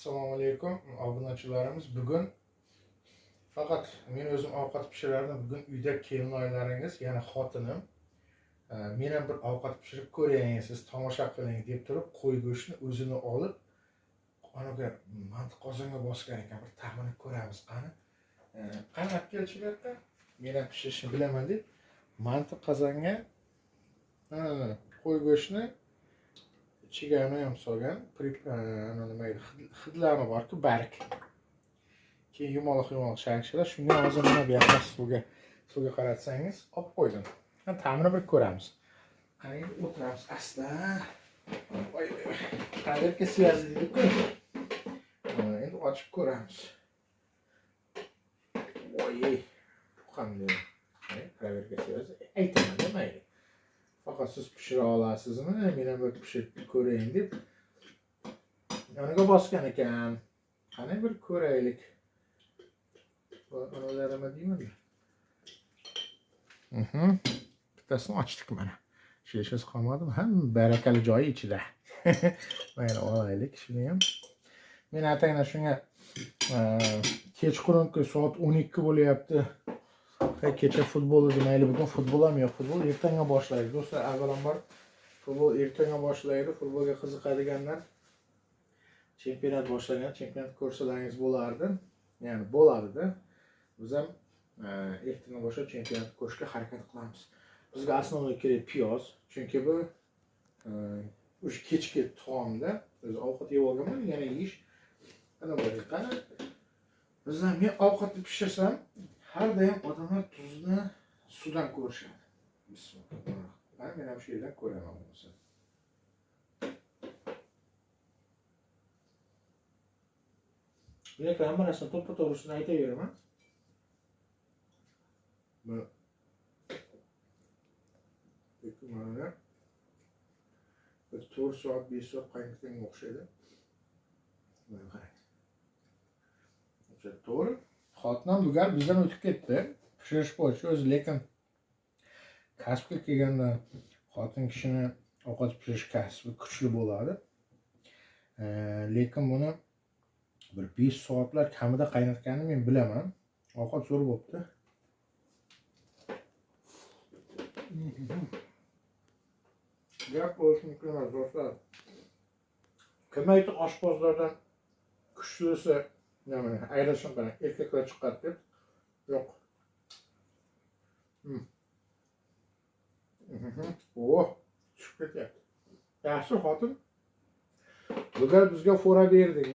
Assalomu alaykum obunachilarimiz. Bugun faqat men o'zim ovqat pishirardim. Bugun uyda kelinoylaringiz, ya'ni xotinim, men ham bir ovqat pishirib ko'ring, siz tomosha qiling deb turib, qo'y go'shtini o'zini olib, anaga manti qozonga bosgan ekan. Bir ta'mini ko'ramiz qani. Qani olib kelchi bu yerda. Men ham pishirishni bilaman deb manti qozonga qo'y go'shtini ichiga ham solgan, nima edi, hidlari bor-ku, barg. Keyin yumaloq shayxshilar, shunga hozir mana bu yoqda suvga qaratsangiz olib qo'ydim. Ta'mini bir ko'ramiz. Qani o'tiramiz asta. Voy, qaderga связи deydi-ku. Endi ochib ko'ramiz. Voy, qanday. Qaderga связи aytaman demaydi. Faqat siz pishira olasizmi? Men ham bir pishirib ko'rayim deb yoniga bosgan ekan. Qani bir ko'raylik. Analarima deyman. Bittasini ochdik mana. Sheshasi qolmadimi? Hamma barakali joyi ichida. Mayli olaylik shuni ham. Men atayna shunga kechqurungi soat 12 bo'lyapti. Kecha futbol edi, mayli bugun futbol ham yo'q. Futbol ertaga boshlaydi. Do'stlar, avvalambor futbol ertaga boshlaydi. Futbolga qiziqadiganlar chempionat boshlagan, chempionat ko'rsalaringiz bo'lardi. Ya'ni bo'ladi-da. Biz ham ertaga boshlab chempionat ko'rishga harakat qilamiz. Bizga asosiy kerak piyoz, chunki bu o'sha kechki taomda o'zi ovqat yeb olganman, yana yeyish. Ana bu qani. Bizdan men ovqatni pishirsam, har doim odamlar tuzni suvdan ko'rishadi. Bismillah. Men ham shu yerdan ko'raman bo'lsa. Lekin hamma narsani to'ppa-to'g'risini aytaveraman. Lekin mana 4 soat, 5 soat qaynatganga o'xshaydi. Mana qarang. O'sha to'g'ri. Xotinam bugun bizdan o'tib ketdi. Pishirish bo'yicha o'zi, lekin kasbga kelganda xotin kishini ovqat pishirish kasbi kuchli bo'ladi. Lekin buni bir 5 soatlar kamida qaynatganini men bilaman. Ovqat zo'r bo'pti. Gap bo'lishni emas do'stlar. Kim aytdi oshpazlardan kuchlisi, nima, ayrashim bilan erkaklar chiqadi deb? Yo'q. Tushib ketyapti. Yaxshi xotin. Bugun bizga fora berdi.